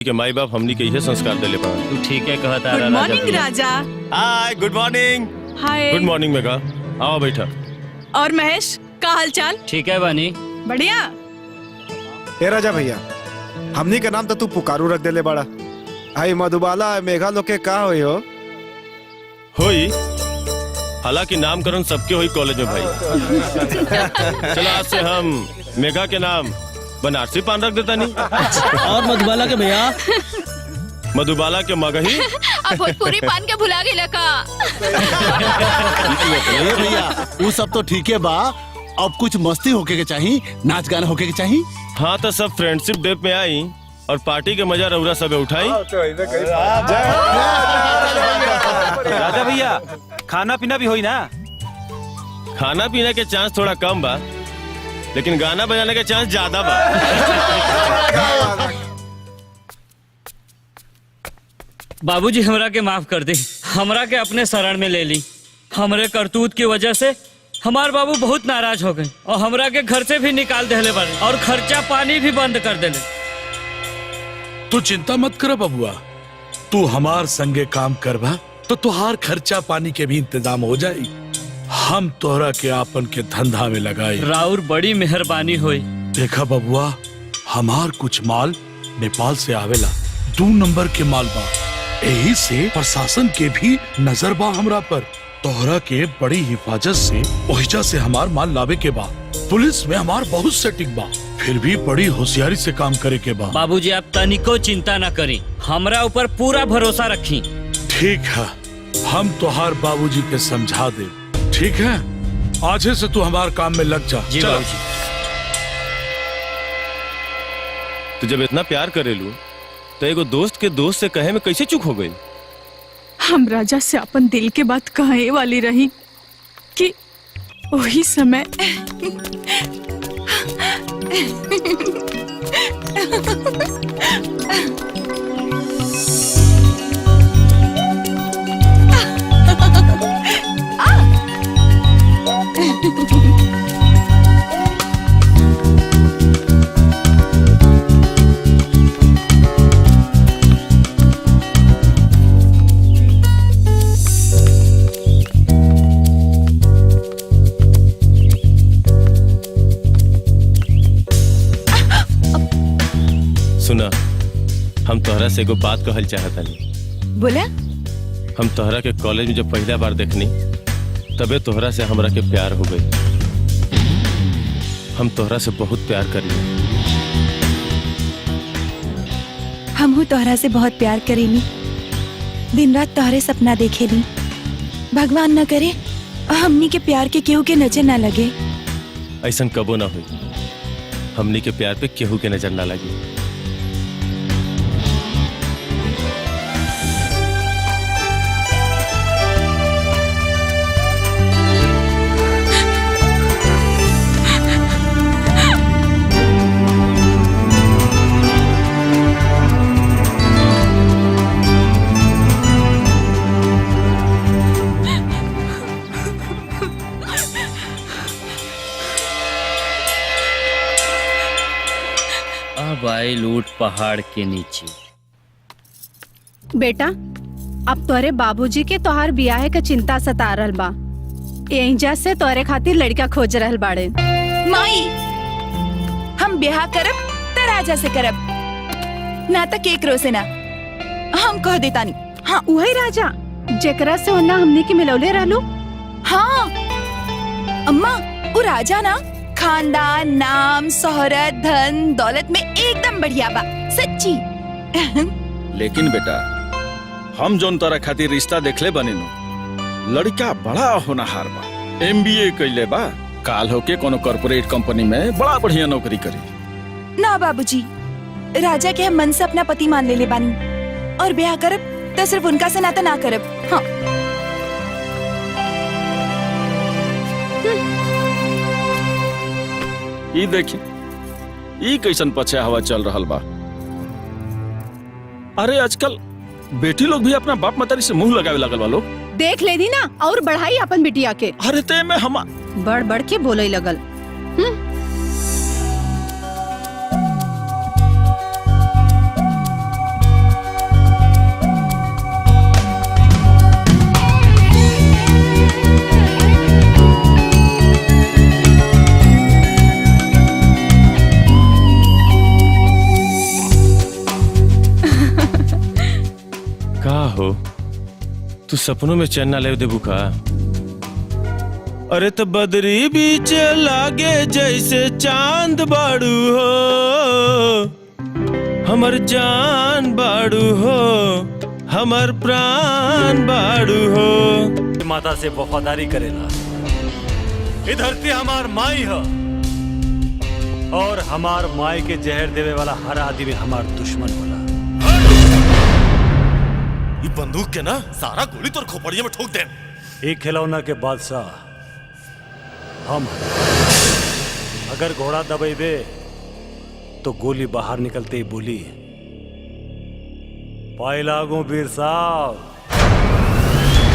के माई बाप हमनी के यही संस्कार देले पा। तू ठीक है कहता गुड मॉर्निंग राजा। Hi good morning. Hi good morning Megha, आओ बैठा। और महेश का हाल चाल? ठीक है बानी। बढ़िया। ए राजा भैया, हमनी का नाम तो तू पुकारू रख देले बड़ा। आई मधुबाला मेघा लोग के का होई हो? होई, हालांकि नामकरण सबके होई कॉलेज में भाई। चलो आज से हम मेघा के नाम बनारसी पान रख देता नहीं। और मधुबाला के भैया? मधुबाला के मगही। अब भोजपुरी पान के भुला गेला का? ए भैया, वो सब तो ठीक है बा। अब कुछ मस्ती होके के चाहिए, नाच गाना होके के चाहिए। हाँ तो सब फ्रेंडशिप डे पे आई और पार्टी के मजा रउरा सब उठाई। राजा भैया, खाना पीना भी होई ना? खाना पीने के चांस थोड़ा कम बा, लेकिन गाना बजाने के चांस ज्यादा बा। बाबूजी हमरा के माफ कर दे, हमरा के अपने शरण में ले ली। हमरे करतूत की वजह से हमार बाबू बहुत नाराज हो गए और हमरा के घर से भी निकाल देले बारे और खर्चा पानी भी बंद कर देले। तू चिंता मत कर बबुआ, तू हमार संगे काम करवा तो तुहार खर्चा पानी के भी इंतजाम हो जाई। हम तोहरा के आपन के धंधा में लगाई। राउर बड़ी मेहरबानी हुई। देखा बबुआ, हमार कुछ माल नेपाल से आवेला, 2 नंबर के माल बा। यही से प्रशासन के भी नजर बा हमरा पर। तोहरा के बड़ी हिफाजत से ओहिजा से हमार माल लावे के बा। पुलिस में हमार बहुत सेटिंग बा, फिर भी बड़ी होशियारी से काम करे के बा। बाबूजी आप तनिको चिंता न करी, हमरा ऊपर पूरा भरोसा रखी। ठीक है, हम तोहार बाबूजी के समझा दे। ठीक है, आज से तू हमारे काम में लग जा। जी बाबूजी। तू जब इतना प्यार करेलू तो एगो दोस्त के दोस्त से कहे में कैसे चूक हो गई? हम राजा से अपन दिल के बात कहे वाली रही कि वही समय सुना, हम तोहरा से एगो बात कहल चाहता नहीं। बोला? हम तोहरा के कॉलेज में जब पहला बार देखनी तबे तोहरा से हमरा के प्यार हो गई। हम तोहरा से बहुत प्यार करी। हमहू तोहरा से बहुत प्यार करेनी, दिन रात तोहरे सपना देखेनी। भगवान न करे हमनी के प्यार के केहू के नजर ना लगे। ऐसन कबो ना हुई, हमनी के प्यार पे केहू के नजर ना लगी। बाई लूट पहाड़ के नीचे। बेटा, अब तोरे बाबूजी के तोहार बियाह का चिंता सता रहल बा। एहिजा से तोरे खातिर लड़का खोज रहल बाड़े। माई, हम ब्याह करब त राजा से करब, ना त केकरो से ना। हम कह देता नहीं। हाँ उहे राजा जेकरा से होना हमने के मिलौले रहलू। हाँ अम्मा, वो राजा ना खानदान, नाम, शोहरत, धन दौलत में एकदम बढ़िया बा, सच्ची। लेकिन बेटा, हम जोन तारा खातिर रिश्ता देखले बनेनु, लड़का बड़ा होनहार बा, MBA कइले बा, काल होके कोनो कॉर्पोरेट कंपनी में बड़ा बढ़िया नौकरी करी। ना बाबूजी, राजा के हम मन से अपना पति मान ले बानी और ब्याह करब तो सिर्फ उनका से नाता ना करब। हाँ ई देखी, ई कैसन पछया हवा चल रहल बा। अरे आजकल बेटी लोग भी अपना बाप मतारी से मुंह लगावे लगल बा लोग। देख लेनी ना और बढ़ाई अपन बिटिया के। अरे ते में हम बढ़ बढ़ के बोले लगल। हो तू सपनों में चैन ना ले देबू का? अरे तो बदरी बीच लागे जैसे चांद बाड़ू हो, हमर जान बाड़ू हो, हमर प्राण बाड़ू हो। माता से वफादारी करेला। ये धरती हमार माई है और हमार माई के जहर देवे वाला हर आदमी हमार दुश्मन होला। ये बंदूक के ना सारा गोली तोर खोपड़िया में ठोक दे। एक खिलौना के बादशाह हम हैं। अगर घोड़ा दबेबे तो गोली बाहर निकलते ही बोली, पाए लागू वीर साहब।